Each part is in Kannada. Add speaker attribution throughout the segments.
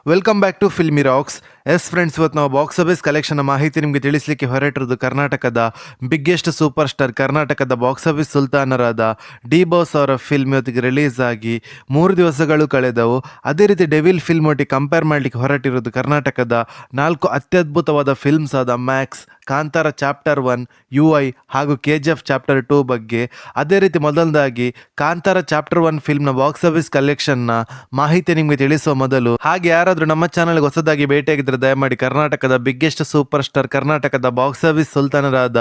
Speaker 1: Welcome back to Filmi rocks. Yes friends, ಇವತ್ತು ನಾವು ಬಾಕ್ಸ್ ಆಫೀಸ್ ಕಲೆಕ್ಷನ್ ಮಾಹಿತಿ ನಿಮಗೆ ತಿಳಿಸಲಿಕ್ಕೆ ಹೊರಟಿರೋದು ಕರ್ನಾಟಕದ ಬಿಗ್ಗೆಸ್ಟ್ ಸೂಪರ್ ಸ್ಟಾರ್, ಕರ್ನಾಟಕದ ಬಾಕ್ಸ್ ಆಫೀಸ್ ಸುಲ್ತಾನರಾದ ಡಿ ಬಾಸ್ ಅವರ ಫಿಲ್ಮ್ ಇವತ್ತಿಗೆ ರಿಲೀಸ್ ಆಗಿ 3 ದಿವಸಗಳು ಕಳೆದವು. ಅದೇ ರೀತಿ ಡೆವಿಲ್ ಫಿಲ್ಮ್ ಒಟ್ಟಿಗೆ ಕಂಪೇರ್ ಮಾಡಲಿಕ್ಕೆ ಹೊರಟಿರೋದು ಕರ್ನಾಟಕದ 4 ಅತ್ಯದ್ಭುತವಾದ ಫಿಲ್ಮ್ಸ್ ಆದ ಮ್ಯಾಕ್ಸ್, ಕಾಂತಾರ ಚಾಪ್ಟರ್ 1, UI ಹಾಗೂ KGF ಚಾಪ್ಟರ್ 2 ಬಗ್ಗೆ. ಅದೇ ರೀತಿ ಮೊದಲದಾಗಿ ಕಾಂತಾರ ಚಾಪ್ಟರ್ 1 ಫಿಲ್ಮ್ನ ಬಾಕ್ಸ್ ಆಫೀಸ್ ಕಲೆಕ್ಷನ್ನ ಮಾಹಿತಿ ನಿಮಗೆ ತಿಳಿಸುವ ಮೊದಲು, ಹಾಗೆ ಯಾರಾದರೂ ನಮ್ಮ ಚಾನಲ್ಗೆ ಹೊಸದಾಗಿ ಭೇಟಿಯಾಗಿದ್ದರೆ ದಯಮಾಡಿ ಕರ್ನಾಟಕದ ಬಿಗ್ಗೆಸ್ಟ್ ಸೂಪರ್ ಸ್ಟಾರ್, ಕರ್ನಾಟಕದ ಬಾಕ್ಸ್ ಆಫೀಸ್ ಸುಲ್ತಾನರಾದ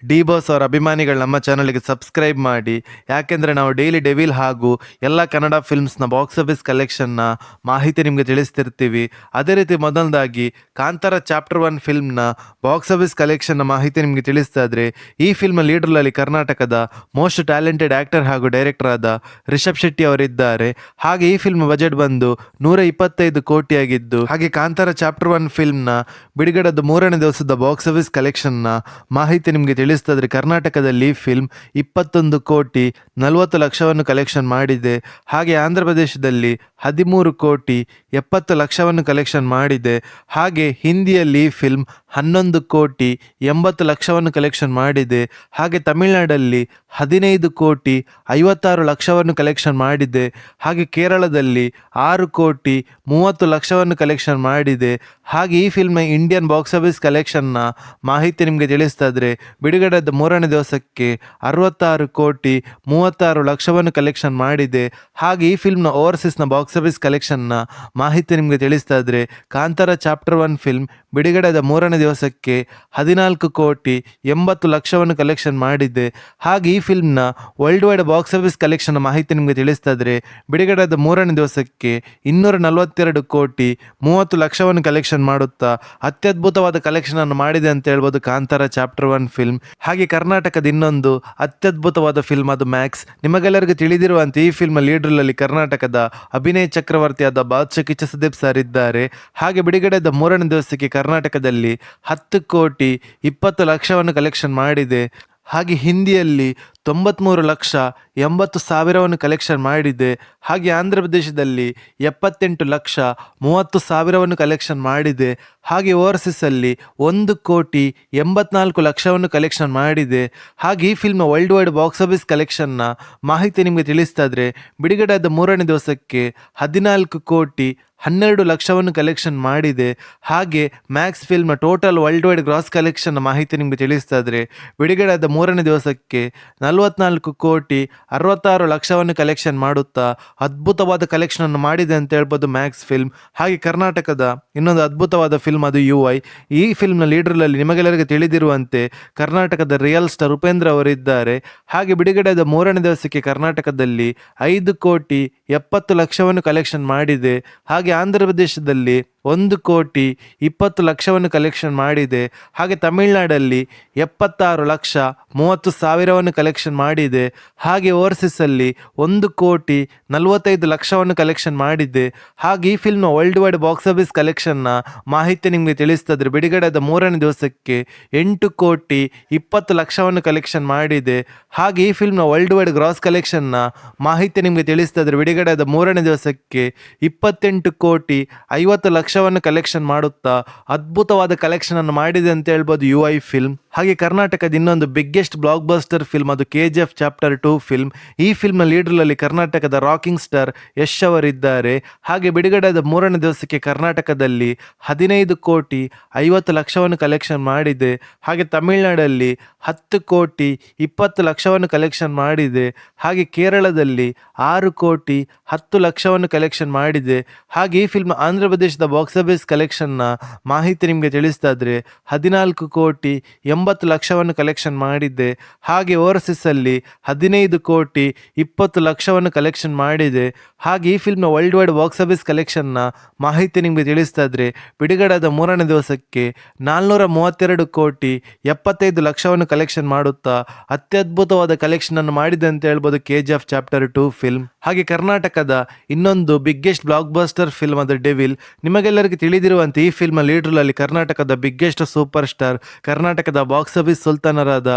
Speaker 1: ಡಿ ಬಾಸ್ ಅವರ ಅಭಿಮಾನಿಗಳು ನಮ್ಮ ಚಾನಲ್ಗೆ ಸಬ್ಸ್ಕ್ರೈಬ್ ಮಾಡಿ. ಯಾಕೆಂದರೆ ನಾವು ಡೈಲಿ ಡೆವಿಲ್ ಹಾಗೂ ಎಲ್ಲ ಕನ್ನಡ ಫಿಲ್ಮ್ಸ್ನ ಬಾಕ್ಸ್ ಆಫೀಸ್ ಕಲೆಕ್ಷನ್ನ ಮಾಹಿತಿ ನಿಮಗೆ ತಿಳಿಸ್ತಿರ್ತೀವಿ. ಅದೇ ರೀತಿ ಮೊದಲದಾಗಿ ಕಾಂತಾರ ಚಾಪ್ಟರ್ 1 ಫಿಲ್ಮ್ನ ಬಾಕ್ಸ್ ಆಫೀಸ್ ಕಲೆಕ್ಷನ್ನ ಮಾಹಿತಿ ನಿಮಗೆ ತಿಳಿಸ್ತಾ ಇದ್ರೆ, ಈ ಫಿಲ್ಮ್ ಲೀಡರ್ನಲ್ಲಿ ಕರ್ನಾಟಕದ ಮೋಸ್ಟ್ ಟ್ಯಾಲೆಂಟೆಡ್ ಆಕ್ಟರ್ ಹಾಗೂ ಡೈರೆಕ್ಟರ್ ಆದ ರಿಷಬ್ ಶೆಟ್ಟಿ ಅವರಿದ್ದಾರೆ. ಹಾಗೆ ಈ ಫಿಲ್ಮ್ ಬಜೆಟ್ ಬಂದು 125 ಕೋಟಿ ಆಗಿದ್ದು, ಹಾಗೆ ಕಾಂತಾರ ಚಾಪ್ಟರ್ 1 ಫಿಲ್ಮ್ನ ಬಿಡುಗಡೆದ 3ನೇ ದಿವಸದ ಬಾಕ್ಸ್ ಆಫೀಸ್ ಕಲೆಕ್ಷನ್ನ ಮಾಹಿತಿ ನಿಮಗೆ ತಿಳಿಸ್ತಾ ಇದ್ರೆ, ಕರ್ನಾಟಕದಲ್ಲಿ ಈ ಫಿಲ್ಮ್ 21 ಕೋಟಿ 40 ಲಕ್ಷವನ್ನು ಕಲೆಕ್ಷನ್ ಮಾಡಿದೆ. ಹಾಗೆ ಆಂಧ್ರ ಪ್ರದೇಶದಲ್ಲಿ 13 ಕೋಟಿ 70 ಲಕ್ಷವನ್ನು ಕಲೆಕ್ಷನ್ ಮಾಡಿದೆ. ಹಾಗೆ ಹಿಂದಿಯಲ್ಲಿ ಈ ಫಿಲ್ಮ್ 11 ಕೋಟಿ 80 ಲಕ್ಷವನ್ನು ಕಲೆಕ್ಷನ್ ಮಾಡಿದೆ. ಹಾಗೆ ತಮಿಳುನಾಡಲ್ಲಿ 15 ಕೋಟಿ 56 ಲಕ್ಷವನ್ನು ಕಲೆಕ್ಷನ್ ಮಾಡಿದೆ. ಹಾಗೆ ಕೇರಳದಲ್ಲಿ 6 ಕೋಟಿ 30 ಲಕ್ಷವನ್ನು ಕಲೆಕ್ಷನ್ ಮಾಡಿದೆ. ಹಾಗೆ ಈ ಫಿಲ್ಮ್ನ ಇಂಡಿಯನ್ ಬಾಕ್ಸ್ ಆಫೀಸ್ ಕಲೆಕ್ಷನ್ನ ಮಾಹಿತಿ ನಿಮಗೆ ತಿಳಿಸ್ತಾ ಇದ್ರೆ, ಬಿಡುಗಡೆದ 3ನೇ ದಿವಸಕ್ಕೆ 66 ಕೋಟಿ 36 ಲಕ್ಷವನ್ನು ಕಲೆಕ್ಷನ್ ಮಾಡಿದೆ. ಹಾಗೆ ಈ ಫಿಲ್ಮ್ನ ಓವರ್ಸೀಸ್ನ ಬಾಕ್ಸ್ ಆಫೀಸ್ ಕಲೆಕ್ಷನ್ನ ಮಾಹಿತಿ ನಿಮಗೆ ತಿಳಿಸ್ತಾ ಇದ್ರೆ, ಕಾಂತಾರ ಚಾಪ್ಟರ್ 1 ಫಿಲ್ಮ್ ಬಿಡುಗಡೆದ 3ನೇ ದಿವಸಕ್ಕೆ 14 ಕೋಟಿ 80 ಲಕ್ಷವನ್ನು ಕಲೆಕ್ಷನ್ ಮಾಡಿದೆ. ಹಾಗೆ ಈ ಫಿಲ್ಮ್ನ world wide box office collection ಮಾಹಿತಿ ನಿಮಗೆ ತಿಳಿಸ್ತಾ ಇದ್ರೆ, ಬಿಡುಗಡೆದ 3ನೇ ದಿವಸಕ್ಕೆ 242 ಕೋಟಿ 30 ಲಕ್ಷವನ್ನು ಕಲೆಕ್ಷನ್ ಮಾಡುತ್ತಾ ಅತ್ಯದ್ಭುತವಾದ ಕಲೆಕ್ಷನ್ ಅನ್ನು ಮಾಡಿದೆ ಅಂತ ಹೇಳ್ಬೋದು ಕಾಂತಾರ ಚಾಪ್ಟರ್ 1 ಫಿಲ್ಮ್. ಹಾಗೆ ಕರ್ನಾಟಕದ ಇನ್ನೊಂದು ಅತ್ಯದ್ಭುತವಾದ ಫಿಲ್ಮ್ ಅದು ಮ್ಯಾಕ್ಸ್. ನಿಮಗೆಲ್ಲರಿಗೂ ತಿಳಿದಿರುವಂತೆ ಈ ಫಿಲ್ಮ್ ಲೀಡರ್ನಲ್ಲಿ ಕರ್ನಾಟಕದ ಅಭಿನಯ ಚಕ್ರವರ್ತಿಯಾದ ಬಾದ್ಶಾ ಕಿಚ್ಚ ಸುದೀಪ್ ಸರ್ ಇದ್ದಾರೆ. ಹಾಗೆ ಬಿಡುಗಡೆದ 3ನೇ ದಿವಸಕ್ಕೆ ಕರ್ನಾಟಕದಲ್ಲಿ 10 ಕೋಟಿ 20 ಲಕ್ಷವನ್ನು ಕಲೆಕ್ಷನ್ ಮಾಡಿದೆ. ಹಾಗೆ ಹಿಂದಿಯಲ್ಲಿ 93 ಲಕ್ಷ 80 ಸಾವಿರವನ್ನು ಕಲೆಕ್ಷನ್ ಮಾಡಿದೆ. ಹಾಗೆ ಆಂಧ್ರ ಪ್ರದೇಶದಲ್ಲಿ 78 ಲಕ್ಷ 30 ಸಾವಿರವನ್ನು ಕಲೆಕ್ಷನ್ ಮಾಡಿದೆ. ಹಾಗೆ ಓವರ್ಸೀಸಲ್ಲಿ 1 ಕೋಟಿ 84 ಲಕ್ಷವನ್ನು ಕಲೆಕ್ಷನ್ ಮಾಡಿದೆ. ಹಾಗೆ ಈ ಫಿಲ್ಮ್ನ ವರ್ಲ್ಡ್ ವೈಡ್ ಬಾಕ್ಸ್ ಆಫೀಸ್ ಕಲೆಕ್ಷನ್ನ ಮಾಹಿತಿ ನಿಮಗೆ ತಿಳಿಸ್ತಾ ಇದ್ರೆ, ಬಿಡುಗಡೆಯಾದ 3ನೇ ದಿವಸಕ್ಕೆ 14 ಕೋಟಿ 12 ಲಕ್ಷವನ್ನು ಕಲೆಕ್ಷನ್ ಮಾಡಿದೆ. ಹಾಗೆ ಮ್ಯಾಕ್ಸ್ ಫಿಲ್ಮ್ನ total world wide gross collection ಮಾಹಿತಿ ನಿಮಗೆ ತಿಳಿಸ್ತಾ ಇದ್ರೆ, ಬಿಡುಗಡೆಯಾದ 3ನೇ ದಿವಸಕ್ಕೆ 44 ಕೋಟಿ 66 ಲಕ್ಷವನ್ನು ಕಲೆಕ್ಷನ್ ಮಾಡುತ್ತಾ ಅದ್ಭುತವಾದ ಕಲೆಕ್ಷನ್ ಅನ್ನು ಮಾಡಿದೆ ಅಂತ ಹೇಳ್ಬೋದು ಮ್ಯಾಕ್ಸ್ ಫಿಲ್ಮ್. ಹಾಗೆ ಕರ್ನಾಟಕದ ಇನ್ನೊಂದು ಅದ್ಭುತವಾದ ಫಿಲ್ಮ್ ಅದು UI. ಈ ಫಿಲ್ಮ್ನ ಲೀಡರ್ನಲ್ಲಿ ನಿಮಗೆಲ್ಲರಿಗೂ ತಿಳಿದಿರುವಂತೆ ಕರ್ನಾಟಕದ ರಿಯಲ್ ಸ್ಟಾರ್ ಉಪೇಂದ್ರ ಅವರಿದ್ದಾರೆ. ಹಾಗೆ ಬಿಡುಗಡೆಯಾದ 3ನೇ ದಿವಸಕ್ಕೆ ಕರ್ನಾಟಕದಲ್ಲಿ 5 ಕೋಟಿ 70 ಲಕ್ಷವನ್ನು ಕಲೆಕ್ಷನ್ ಮಾಡಿದೆ. ಹಾಗೆ ಆಂಧ್ರ ಪ್ರದೇಶದಲ್ಲಿ 1 ಕೋಟಿ 20 ಲಕ್ಷವನ್ನು ಕಲೆಕ್ಷನ್ ಮಾಡಿದೆ. ಹಾಗೆ ತಮಿಳುನಾಡಲ್ಲಿ 76 ಲಕ್ಷ 30 ಸಾವಿರವನ್ನು ಕಲೆಕ್ಷನ್ ಮಾಡಿದೆ. ಹಾಗೆ ಓವರ್ಸೀಸಲ್ಲಿ 1 ಕೋಟಿ 45 ಲಕ್ಷವನ್ನು ಕಲೆಕ್ಷನ್ ಮಾಡಿದೆ. ಹಾಗೆ ಈ ಫಿಲ್ಮ್ನ ವರ್ಲ್ಡ್ ವೈಡ್ ಬಾಕ್ಸ್ ಆಫೀಸ್ ಕಲೆಕ್ಷನ್ನ ಮಾಹಿತಿ ನಿಮಗೆ ತಿಳಿಸ್ತದ್ರೆ, ಬಿಡುಗಡೆಯಾದ 3ನೇ ದಿವಸಕ್ಕೆ 8 ಕೋಟಿ 20 ಲಕ್ಷವನ್ನು ಕಲೆಕ್ಷನ್ ಮಾಡಿದೆ. ಹಾಗೆ ಈ ಫಿಲ್ಮ್ನ ವರ್ಲ್ಡ್ ವೈಡ್ ಗ್ರಾಸ್ ಕಲೆಕ್ಷನ್ನ ಮಾಹಿತಿ ನಿಮಗೆ ತಿಳಿಸ್ತದ್ರೆ, ಬಿಡುಗಡೆಯಾದ 3ನೇ ದಿವಸಕ್ಕೆ 28 ಕೋಟಿ 50 ಲಕ್ಷವನ್ನು ಕಲೆಕ್ಷನ್ ಮಾಡುತ್ತಾ ಅದ್ಭುತವಾದ ಕಲೆಕ್ಷನ್ ಅನ್ನು ಮಾಡಿದೆ ಅಂತ ಹೇಳ್ಬೋದು UI ಫಿಲ್ಮ್. ಹಾಗೆ ಕರ್ನಾಟಕದ ಇನ್ನೊಂದು ಬಿಗ್ಗೆಸ್ಟ್ ಬ್ಲಾಕ್ ಬಸ್ಟರ್ ಫಿಲ್ಮ್ ಅದು KGF ಚಾಪ್ಟರ್ 2 ಫಿಲ್ಮ್. ಈ ಫಿಲ್ಮ್ನ ಲೀಡರ್ನಲ್ಲಿ ಕರ್ನಾಟಕದ ರಾಕಿಂಗ್ ಸ್ಟಾರ್ ಯಶ್ ಅವರಿದ್ದಾರೆ. ಹಾಗೆ ಬಿಡುಗಡೆಯಾದ 3ನೇ ದಿವಸಕ್ಕೆ ಕರ್ನಾಟಕದಲ್ಲಿ 15 ಕೋಟಿ 50 ಲಕ್ಷವನ್ನು ಕಲೆಕ್ಷನ್ ಮಾಡಿದೆ. ಹಾಗೆ ತಮಿಳುನಾಡಲ್ಲಿ 10 ಕೋಟಿ 20 ಲಕ್ಷವನ್ನು ಕಲೆಕ್ಷನ್ ಮಾಡಿದೆ. ಹಾಗೆ ಕೇರಳದಲ್ಲಿ 6 ಕೋಟಿ 10 ಲಕ್ಷವನ್ನು ಕಲೆಕ್ಷನ್ ಮಾಡಿದೆ. ಹಾಗೆ ಈ ಫಿಲ್ಮ್ ಆಂಧ್ರ ಪ್ರದೇಶದ ಬಾಕ್ಸ್ ಆಫೀಸ್ ಕಲೆಕ್ಷನ್ನ ಮಾಹಿತಿ ನಿಮಗೆ ತಿಳಿಸ್ತಾ ಇದ್ರೆ, 14 ಕೋಟಿ 80 ಲಕ್ಷವನ್ನು ಕಲೆಕ್ಷನ್ ಮಾಡಿದೆ. ಹಾಗೆ ಓವರ್ಸೀಸಲ್ಲಿ 15 ಕೋಟಿ 20 ಲಕ್ಷವನ್ನು ಕಲೆಕ್ಷನ್ ಮಾಡಿದೆ. ಹಾಗೆ ಈ ಫಿಲ್ಮ್ನ ವರ್ಲ್ಡ್ ವೈಡ್ ಬಾಕ್ಸ್ ಆಫೀಸ್ ಕಲೆಕ್ಷನ್ನ ಮಾಹಿತಿ ನಿಮಗೆ ತಿಳಿಸ್ತಾ ಇದ್ರೆ, ಬಿಡುಗಡೆಯಾದ 3ನೇ ದಿವಸಕ್ಕೆ 432 ಕೋಟಿ 75 ಲಕ್ಷವನ್ನು ಕಲೆಕ್ಷನ್ ಮಾಡುತ್ತಾ ಅತ್ಯದ್ಭುತವಾದ ಕಲೆಕ್ಷನ್ ಅನ್ನು ಮಾಡಿದೆ ಅಂತ ಹೇಳ್ಬೋದು KGF ಚಾಪ್ಟರ್ 2 ಫಿಲ್ಮ್. ಹಾಗೆ ಕರ್ನಾಟಕದ ಇನ್ನೊಂದು ಬಿಗ್ಗೆಸ್ಟ್ ಬ್ಲಾಕ್ ಬಸ್ಟರ್ ಫಿಲ್ಮ್ ಅದು ಡೆವಿಲ್. ನಿಮಗೆಲ್ಲರಿಗೂ ತಿಳಿದಿರುವಂತೆ ಈ ಫಿಲ್ಮ್ ಲೀಡರ್ನಲ್ಲಿ ಕರ್ನಾಟಕದ ಬಿಗ್ಗೆಸ್ಟ್ ಸೂಪರ್ ಸ್ಟಾರ್, ಕರ್ನಾಟಕದ ಬಾಕ್ಸ್ ಆಫೀಸ್ ಸುಲ್ತಾನರಾದ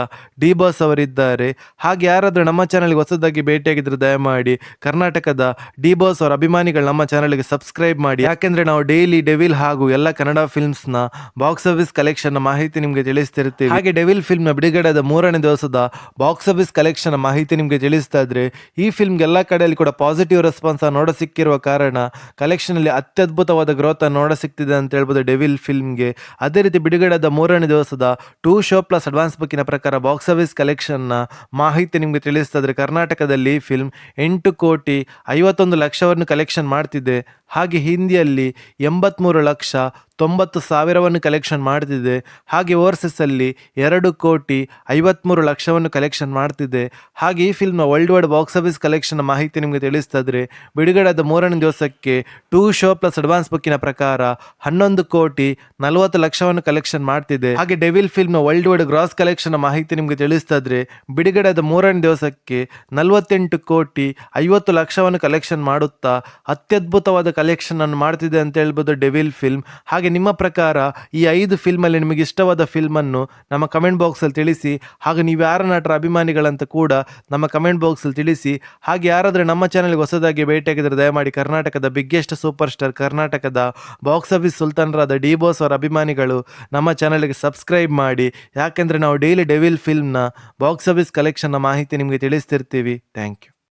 Speaker 1: ಡಿ ಬಾಸ್ ಅವರಿದ್ದಾರೆ. ಹಾಗೆ ಯಾರಾದರೂ ನಮ್ಮ ಚಾನಲ್ಗೆ ಹೊಸದಾಗಿ ಭೇಟಿಯಾಗಿದ್ದರೆ ದಯಮಾಡಿ ಕರ್ನಾಟಕದ ಡಿ ಬಾಸ್ ಅವರ ಅಭಿಮಾನಿಗಳು ನಮ್ಮ ಚಾನಲ್ಗೆ ಸಬ್ಸ್ಕ್ರೈಬ್ ಮಾಡಿ, ಯಾಕೆಂದ್ರೆ ನಾವು ಡೈಲಿ ಡೆವಿಲ್ ಹಾಗೂ ಎಲ್ಲ ಕನ್ನಡ ಫಿಲ್ಮ್ಸ್ ನ ಬಾಕ್ಸ್ ಆಫೀಸ್ ಕಲೆಕ್ಷನ್ ಮಾಹಿತಿ ನಿಮಗೆ ತಿಳಿಸ್ತಿರ್ತೀವಿ. ಹಾಗೆ ಡೆವಿಲ್ ಫಿಲ್ಮ್ ನ ಬಿಡುಗಡೆದ 3ನೇ ದಿವಸದ ಬಾಕ್ಸ್ ಆಫೀಸ್ ಕಲೆಕ್ಷನ್ ಮಾಹಿತಿ ನಿಮಗೆ ತಿಳಿಸ್ತಾ ಇದ್ರೆ, ಈ ಫಿಲ್ಮ್ಗೆ ಎಲ್ಲ ಕಡೆಯಲ್ಲಿ ಕೂಡ ಪಾಸಿಟಿವ್ ರೆಸ್ಪಾನ್ಸ್ ನೋಡ ಸಿಕ್ಕಿರುವ ಕಾರಣ ಕಲೆಕ್ಷನ್ ಅಲ್ಲಿ ಅತ್ಯದ್ಭುತವಾದ ಗ್ರೋತ್ ನೋಡ ಸಿಗ್ತಿದೆ ಅಂತ ಹೇಳ್ಬೋದು ಡೆವಿಲ್ ಫಿಲ್ಮ್ಗೆ. ಅದೇ ರೀತಿ ಬಿಡುಗಡೆದ 3ನೇ ದಿವಸದ 2 ಶೋ ಪ್ಲಸ್ ಅಡ್ವಾನ್ಸ್ ಬುಕ್ಕಿನ ಪ್ರಕಾರ ಬಾಕ್ಸ್ ಆಫೀಸ್ ಕಲೆಕ್ಷನ್ ನ ಮಾಹಿತಿ ನಿಮಗೆ ತಿಳಿಸ್ತಾ ಇದ್ರೆ, ಕರ್ನಾಟಕದಲ್ಲಿ ಫಿಲ್ಮ್ 8,51,00,000 ಕಲೆಕ್ಷನ್ ಮಾಡ್ತಿದೆ. ಹಾಗೆ ಹಿಂದಿಯಲ್ಲಿ 83,90,000 ಕಲೆಕ್ಷನ್ ಮಾಡ್ತಿದೆ. ಹಾಗೆ ಓವರ್ಸೀಸ್ ಅಲ್ಲಿ 2,53,00,000 ಕಲೆಕ್ಷನ್ ಮಾಡ್ತಿದೆ. ಹಾಗೆ ಈ ಫಿಲ್ಮ್ನ world wide box office collection ಮಾಹಿತಿ ನಿಮಗೆ ತಿಳಿಸ್ತಾ ಇದ್ರೆ, ಬಿಡುಗಡೆದ 3ನೇ ದಿವಸಕ್ಕೆ 2 ಶೋ ಪ್ಲಸ್ ಅಡ್ವಾನ್ಸ್ ಬುಕ್ಕಿನ ಪ್ರಕಾರ 11,40,00,000 ಕಲೆಕ್ಷನ್ ಮಾಡ್ತಿದೆ. ಹಾಗೆ ಡೆವಿಲ್ ಫಿಲ್ಮ್ನ ವರ್ಲ್ಡ್ ವೈಡ್ ಗ್ರಾಸ್ ಕಲೆಕ್ಷನ್ ಮಾಹಿತಿ ನಿಮಗೆ ತಿಳಿಸ್ತಾ ಇದ್ರೆ, ಬಿಡುಗಡೆದ 3ನೇ ದಿವಸಕ್ಕೆ 48,50,00,000 ಕಲೆಕ್ಷನ್ ಮಾಡುತ್ತಾ ಅತ್ಯದ್ಭುತವಾದ ಕಲೆಕ್ಷನ್ ಅನ್ನು ಮಾಡ್ತಿದೆ ಅಂತ ಹೇಳ್ಬೋದು ಡೆವಿಲ್ ಫಿಲ್ಮ್. ಹಾಗೆ ನಿಮ್ಮ ಪ್ರಕಾರ ಈ 5 ಫಿಲ್ಮ್ ಅಲ್ಲಿ ನಿಮಗೆ ಇಷ್ಟವಾದ ಫಿಲ್ಮ್ ಅನ್ನು ನಮ್ಮ ಕಮೆಂಟ್ ಬಾಕ್ಸ್ ಅಲ್ಲಿ ತಿಳಿಸಿ. ಹಾಗೆ ನೀವು ಯಾರ ನಟರ ಅಭಿಮಾನಿಗಳಂತ ಕೂಡ ನಮ್ಮ ಕಮೆಂಟ್ ಬಾಕ್ಸ್ ಅಲ್ಲಿ ತಿಳಿಸಿ. ಹಾಗೆ ಯಾರಾದ್ರೆ ನಮ್ಮ ಚಾನೆಲ್ಗೆ ಹೊಸದಾಗಿ ಭೇಟಿಯಾಗಿದ್ರೆ ದಯಮಾಡಿ ಕರ್ನಾಟಕದ ಬಿಗ್ಗೆಸ್ಟ್ ಸೂಪರ್ ಸ್ಟಾರ್, ಕರ್ನಾಟಕದ ಬಾಕ್ಸ್ ಆಫೀಸ್ ಸುಲ್ತಾನರಾದ ಡಿ ಬಾಸ್ ಅವರ ಅಭಿಮಾನಿಗಳು ನಮ್ಮ ಚಾನೆಲ್ಗೆ ಸಬ್ಸ್ಕ್ರೈಬ್ ಮಾಡಿ, ಯಾಕೆಂದ್ರೆ ನಾವು ಡೈಲಿ ಡೆವಿಲ್ ಫಿಲ್ಮ್ನ ಬಾಕ್ಸ್ ಆಫೀಸ್ ಕಲೆಕ್ಷನ್ ಮಾಹಿತಿ ನಿಮಗೆ ತಿಳಿಸ್ತಿರ್ತೀವಿ. Thank you.